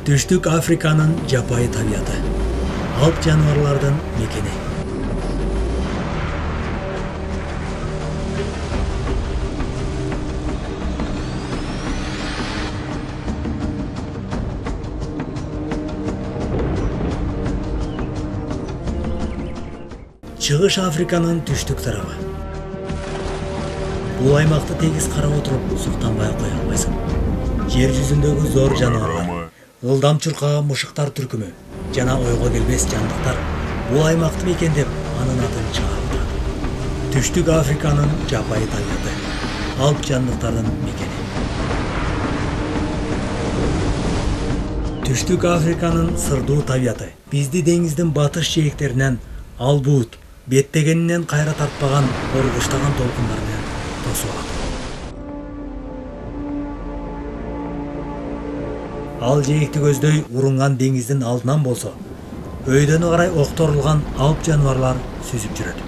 Түштүк Африканын жапайы табияты. Алп жаныбарлардын мекени. Чыгыш Африканын түштүк тарабы. Бул аймакты тегиз карап отуруп суктанбай кое албайсың. Жер жүзүндөгү зор жаныбарлар, ылдам чуркаган мушуктар түркүмү жана ойго келбес жандыктар бул аймакты мекендеп анын атын чыгарып. Түштүк Африканын жапайы табияты, алп жандыктардын мекени. Түштүк Африканын сырдуу табияты бизди деңиздин батыш жээктеринен албут, беттегенинен кайра тартпаган оргуштаган толкундар менен тосуп алат. Ал жээкти көздөй урунган деңиздин алдынан болсо, өйдөнү карай окторулган алп жаныбарлар сүзүп жүрөт.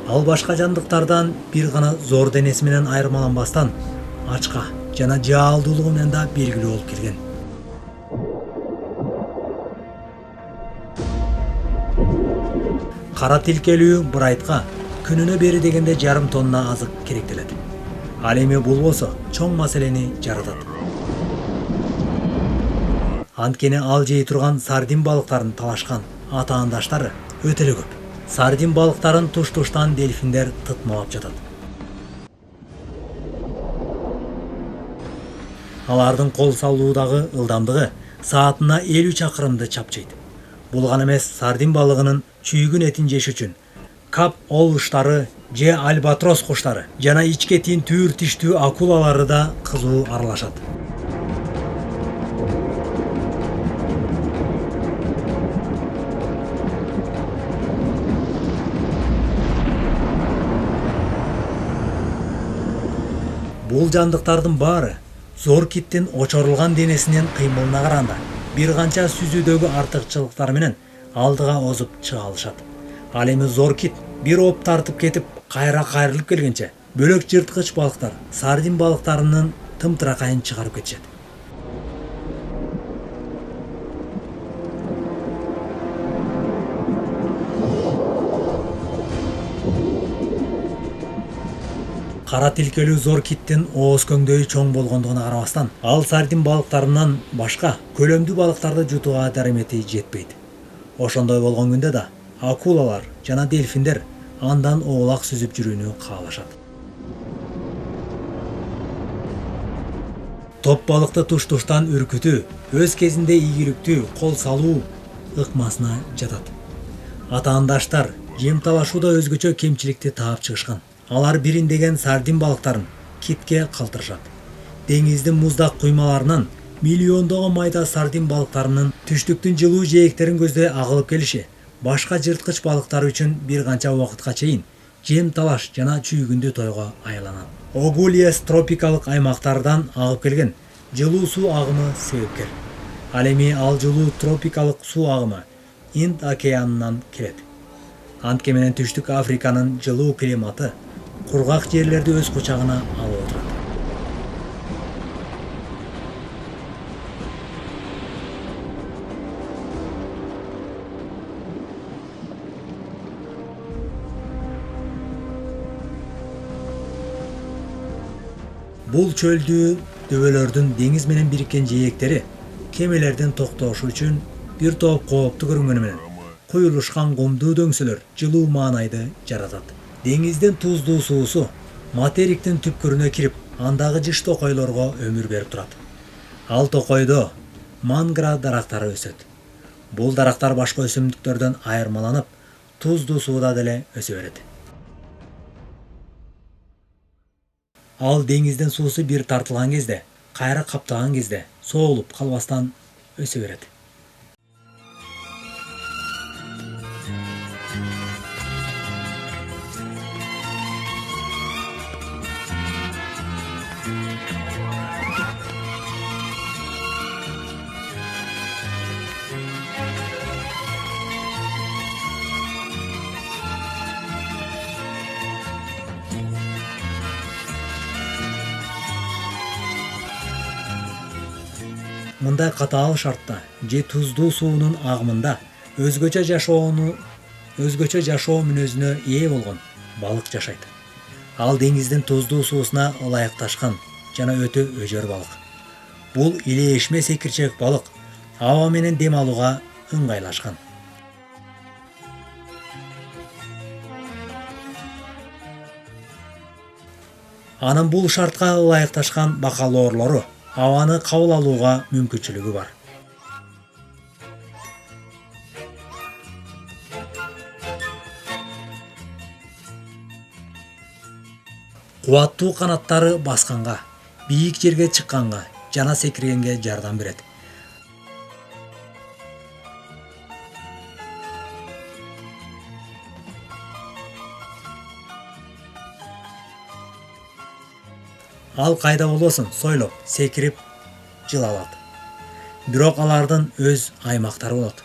Ал башка жандыктардан бир гана зор денеси менен айырмаланбастан, ачка жана жаалдуулугу менен да белгилүү болуп келген. Кара тилкелүү Брайтка күнүнө бери дегенде жарым тонна азык керектелет. Ал эми бул болсо чоң маселени жаратат. Анткени ал жей турган сардин балыктарын талашкан атаандаштары өтө эле көп. Сардин балыктарын туш-туштан дельфиндер тытмалап жатат. Алардын кол салуудагы ылдамдыгы саатына 50 чакырымды чапчыйт. Бул гана эмес, сардин балыгынын чүйгүн этин жеш үчүн кап олуштары же альбатрос куштары жана ичке тийин түйүр тиштүү акулалары да кызуу аралашат. Бул жандыктардын баары зор киттин очорулган денесинин кыймылына караганда бир канча сүзүүдөгү артыкчылыктары менен алдыга озуп чыга алышат. Ал эми зор кит бир оп тартып кетип, кайра кайрылып келгенче бөлөк жырткыч балыктар сардин балыктарынын тымтыракайын чыгарып кетишет. Кара тилкелүү зор киттин ооз көңдөйү чоң болгондугуна карабастан, ал сардин балыктарынан башка көлөмдүү балыктарды жутууга даремети жетпейт. Ошондой болгон күндө да акулалар жана дельфиндер андан оолак сүзүп жүрүүнү каалашат. Топ балыкты туш-туштан үркүтүү өз кезинде ийгиликтүү кол салуу ыкмасына жатат. Атаандаштар жем талашууда өзгөчө кемчиликти таап чыгышкан. Алар бириндеген сардин балыктарын китке калтырышат. Деңиздин муздак куймаларынан миллиондогон майда сардин балыктарынын түштүктүн жылуу жээктерин көздөй агылып келиши башка жырткыч балыктар үчүн бир канча убакытка чейин жем талаш жана чүйгүндүү тойго айланат. Огулиес тропикалык аймактардан агып келген жылуу суу агымы себепкер. Ал эми ал жылуу тропикалык суу агымы Инд океанынан келет. Антке менен түштүк Африканын жылуу климаты кургак жерлерди өз кучагына алып отурат. Бул чөлдүү дөбөлөрдүн деңиз менен бириккен жээктери кемелердин токтошу үчүн бир топ кооптуу көрүнгөнү менен куюлушкан кумдуу дөңсөлөр жылуу маанайды жаратат. Деңиздин туздуу суусу материктин түпкүрүнө кирип, андагы жыш токойлорго өмүр берип турат. Ал токойдо мангра дарактары өсөт. Бул дарактар башка өсүмдүктөрдөн айырмаланып, туздуу сууда деле өсө берет. Ал деңиздин суусу бир тартылган кезде, кайра каптаган кезде соолуп калбастан өсө берет. мындай катаал шартта же туздуу суунун агымында өзгөчө жашоо мүнөзүнө ээ болгон балык жашайт. Ал деңиздин туздуу суусуна ылайыкташкан жана өтө өжөр балык. Бул илешме секирчек балык аба менен дем алууга ыңгайлашкан. Анын бул шартка ылайыкташкан бакалоорлору абаны кабыл алууга мүмкүнчүлүгү бар. Кубаттуу канаттары басканга, бийик жерге чыкканга жана секиргенге жардам берет. Ал кайда болбосун сойлоп, секирип жыла алат. Бирок алардын өз аймактары болот.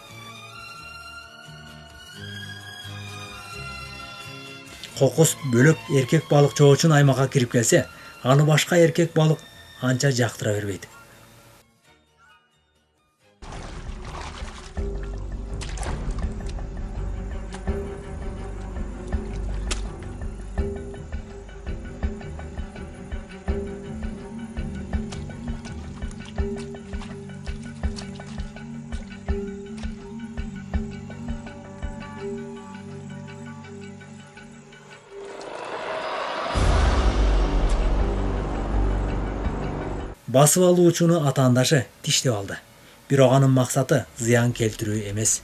Кокус бөлөк эркек балык чоочун аймакка кирип келсе, аны башка эркек балык анча жактыра бербейт. Басып алуучуну атаандашы тиштеп алды. Бирок анын максаты зыян келтирүү эмес.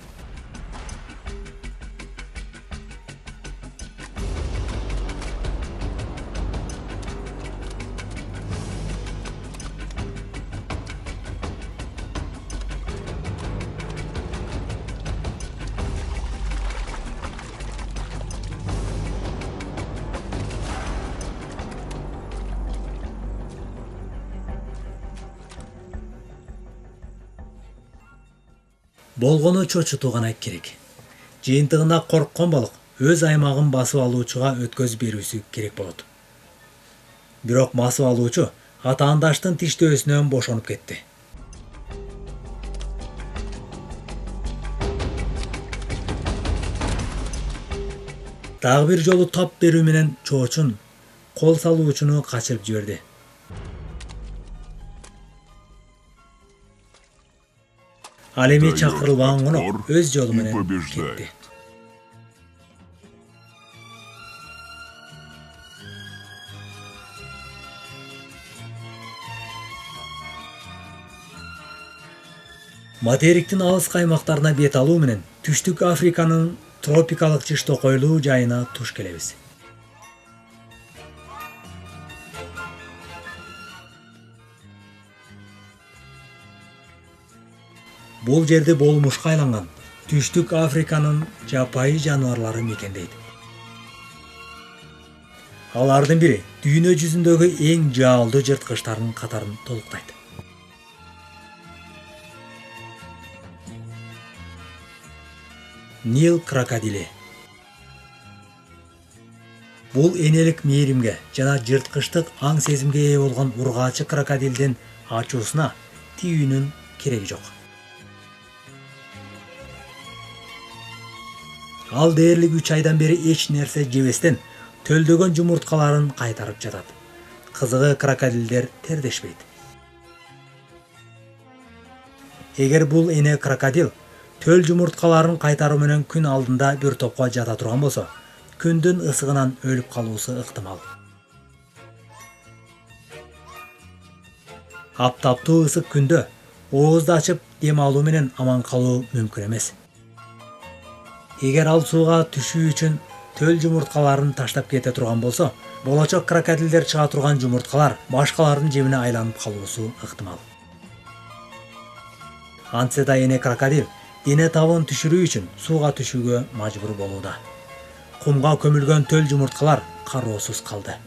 Болгону чочутуу гана керек. Жыйынтыгында корккон балык өз аймагын басып алуучуга өткөзүп берүүсү керек болот. Бирок басып алуучу атаандаштын тиштөөсүнөн бошонуп кетти. Дагы бир жолу тап берүү менен чоочун кол салуучуну качырып жиберди. Ал эми чакырылбаган конок өз жолу менен кетти. Материктин алыскы аймактарына бет алуу менен Түштүк Африканын тропикалык чыштокойлуу жайына туш келебиз. Бул жерде болмушка айланган Түштүк Африканын жапайы жаныбарлары мекендейт. Алардын бири дүйнө жүзүндөгү эң жаалдуу жырткычтардын катарын толуктайт. Нил крокодили. Бул энелик мээримге жана жырткычтык аң сезимге ээ болгон ургаачы крокодилдин ачуусуна тийүүнүн кереги жок. Ал дээрлик 3 айдан бери эч нерсе жебестен төлдөгөн жумурткаларын кайтарып жатат. Кызыгы крокодилдер тердешпейт. Эгер бул эне крокодил төл жумурткаларын кайтаруу менен күн алдында бир топко жата турган болсо, күндүн ысыгынан өлүп калуусу ыктымал. Аптаптуу ысык күндө оозду ачып дем алуу менен аман калуу мүмкүн эмес. Эгер ал сууга түшүү үчүн төл жумурткаларын таштап кете турган болсо, болочок крокодилдер чыга турган жумурткалар башкалардын жебине айланып калуусу ыктымал. Антсе да эне крокодил дене табын түшүрүү үчүн сууга түшүүгө мажбур болууда. Кумга көмүлгөн төл жумурткалар кароосуз калды.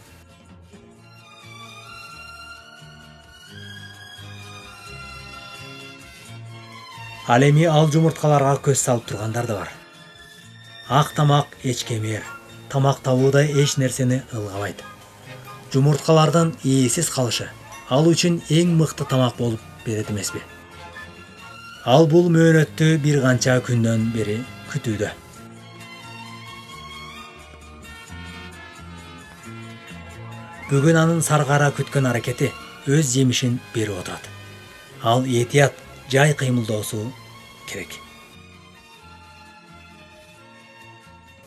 Ал эми ал жумурткаларга көз салып тургандар да бар. Ак тамак эчкемер, тамак табууда эч нерсени ылгабайт. Жумурткалардын ээсиз калышы ал үчүн эң мыкты тамак болуп берет эмеспи? Ал бул мөөнөттү бир канча күндөн бери күтүүдө. Бүгүн анын саргара күткөн аракети өз жемишин берип отурат. Ал этият, жай кыймылдоосу керек.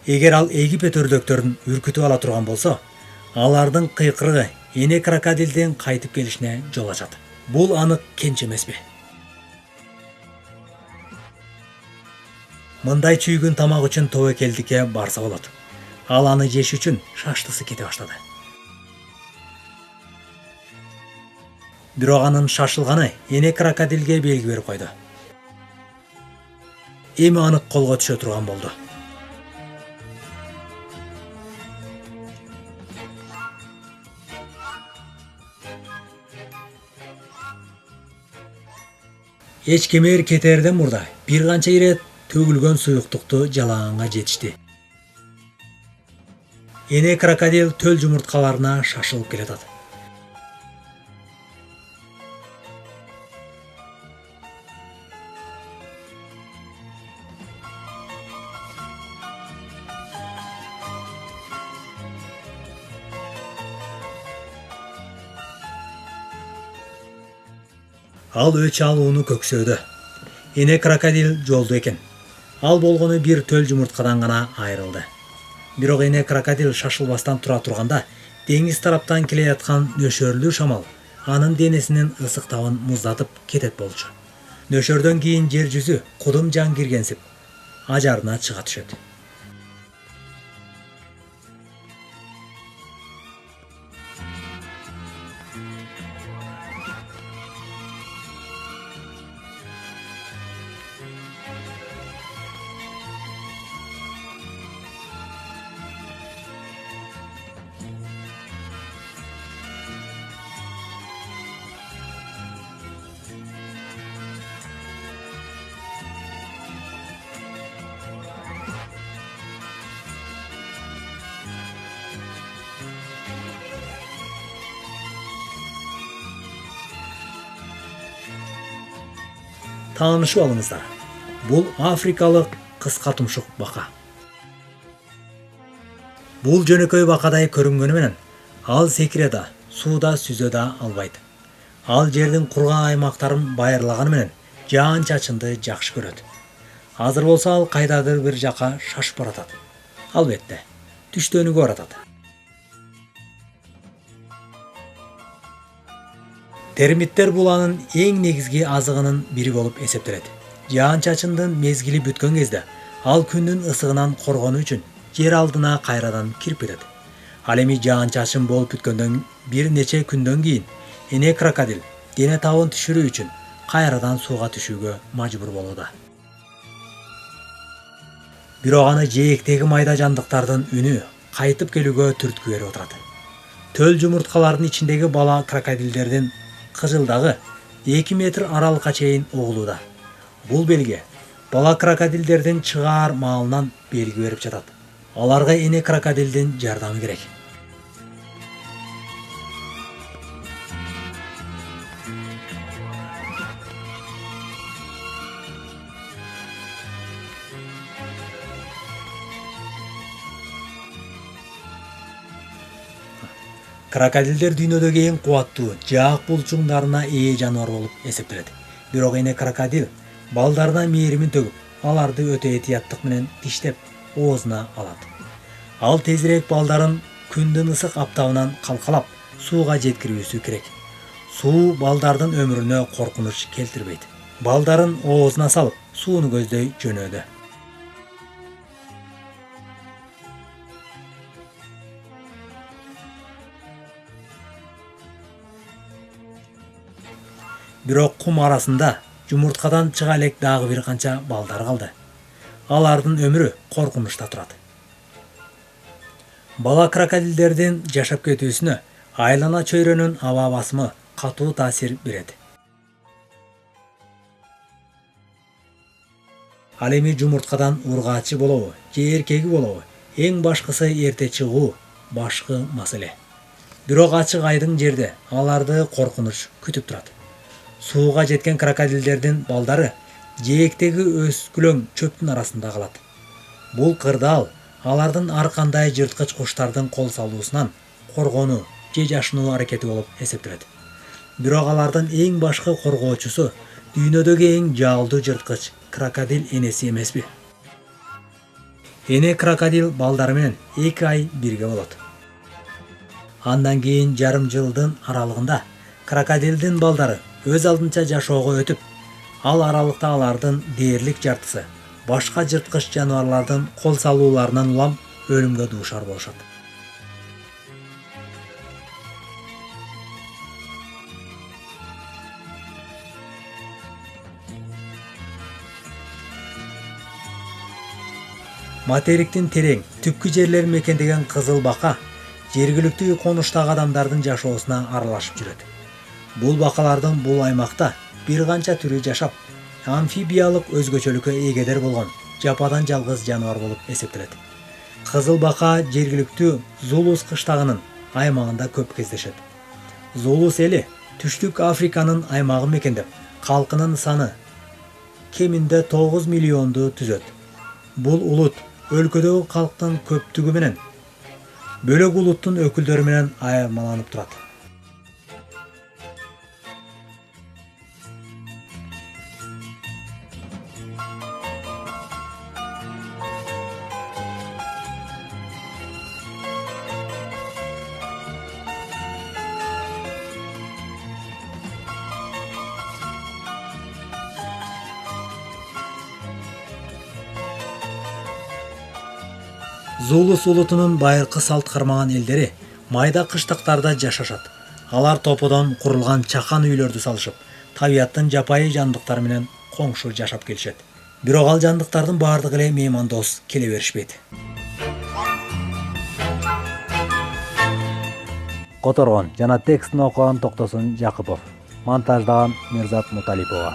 Эгер ал Египет өрдөктөрүн үркүтүп ала турган болсо, алардын кыйкырыгы эне крокодилдин кайтып келишине жол ачат. Бул анык кенч эмеспи? Мындай чүйгүн тамак үчүн тобокелдикке барса болот. Ал аны жеш үчүн шаштысы кете баштады. Бирок анын шашылганы эне крокодилге белги берип койду. Эми анык колго түшө турган болду. Эчкемер кетерден мурда бир канча ирет төгүлгөн суюктукту жалаганга жетишти. Эне крокодил төл жумурткаларына шашылып келатат. Ал өч алууну көксөдө. Эне крокодил жолду экен. Ал болгону бир төл жумурткадан гана айрылды. Бирок эне крокодил шашылбастан тура турганда, деңиз тараптан келе жаткан нөшөрлүү шамал анын денесинин ысык табын муздатып кетет болчу. Нөшөрдөн кийин жер жүзү кудум жан киргенсип, ажарына чыга түшөт. Таанышып алыңыздар. Бул африкалык кыска тумшук бака. Бул жөнөкөй бакадай көрүнгөнү менен ал секире да, сууда сүзө да албайт. Ал жердин кургак аймактарын байырлаганы менен жаан-чачынды жакшы көрөт. Азыр болсо ал кайдадыр бир жака шашып баратат. Албетте, түштөнүүгө баратат. Термиттер бул анын эң негизги азыгынын бири болуп эсептелет. Жаан-чачындын мезгили бүткөн кезде ал күндүн ысыгынан коргонуу үчүн жер алдына кайрадан кирип кетет. Ал эми жаан-чачын болуп бүткөндөн бир нече күндөн кийин эне крокодил дене табын түшүрүү үчүн кайрадан сууга түшүүгө мажбур болууда. Бирок аны жээктеги майда жандыктардын үнү кайтып келүүгө түрткү берип отурат. Төл жумурткалардын ичиндеги бала крокодилдердин кыжылдагы 2 метр аралыкка чейин угулууда. Бул белги бала крокодилдердин чыгаар маалынан белги берип жатат. Аларга эне крокодилдин жардамы керек. Крокодилдер дүйнөдөгү эң кубаттуу жаак булчуңдарына ээ жаныбар болуп эсептелет. Бирок эне крокодил балдарына мээримин төгүп, аларды өтө этияттык менен диштеп, оозуна алат. Ал тезирээк балдарын күндүн ысык аптабынан калкалап, сууга жеткирүүсү керек. Суу балдардын өмүрүнө коркунуч келтирбейт. Балдарын оозуна салып, сууну көздөй жөнөдү. Бирок кум арасында жумурткадан чыга элек дагы бир канча балдар калды. Алардын өмүрү коркунучта турат. Бала крокодилдердин жашап кетүүсүнө айлана чөйрөнүн аба басымы катуу таасир берет. Ал эми жумурткадан ургаачы болобу, же эркеги болобу, эң башкысы эрте чыгуу башкы маселе. Бирок ачык айдың жерде аларды коркунуч күтүп турат. Сууга жеткен крокодилдердин балдары жээктеги өскүлөң чөптүн арасында калат. Бул кырдаал алардын ар кандай жырткыч куштардын кол салуусунан коргонуу же жашынуу аракети болуп эсептелет. Бирок алардын эң башкы коргоочусу дүйнөдөгү эң жаалдуу жырткыч крокодил энеси эмеспи? Эне крокодил балдары менен 2 ай бирге болот. Андан кийин жарым жылдын аралыгында крокодилдин балдары өз алдынча жашоого өтүп, ал аралыкта алардын дээрлик жартысы башка жырткыч жаныбарлардын кол салууларынан улам өлүмгө дуушар болушат. Материктин терең, түпкү жерлерин мекендеген кызыл бака жергиликтүү конуштагы адамдардын жашоосуна аралашып жүрөт. Бул бакалардын бул аймакта бир канча түрү жашап, амфибиялык өзгөчөлүккө эгедер болгон жападан жалгыз жаныбар болуп эсептелет. Кызыл бака жергиликтүү Зулус кыштагынын аймагында көп кездешет. Зулус эли Түштүк Африканын аймагын мекендеп, калкынын саны кеминде 9 миллионду түзөт. Бул улут өлкөдөгү калктын көптүгү менен бөлөк улуттун өкүлдөрү менен айырмаланып турат. Зулус улутунун байыркы салт кармаган элдери майда кыштыктарда жашашат. Алар топодон курулган чакан үйлөрдү салышып, табияттын жапайы жандыктары менен коңшу жашап келишет. Бирок ал жандыктардын баардыгы эле меймандос келе беришпейт. Которгон жана текстин окуган Токтосун Жакыпов, монтаждаган Мирзат Муталипова.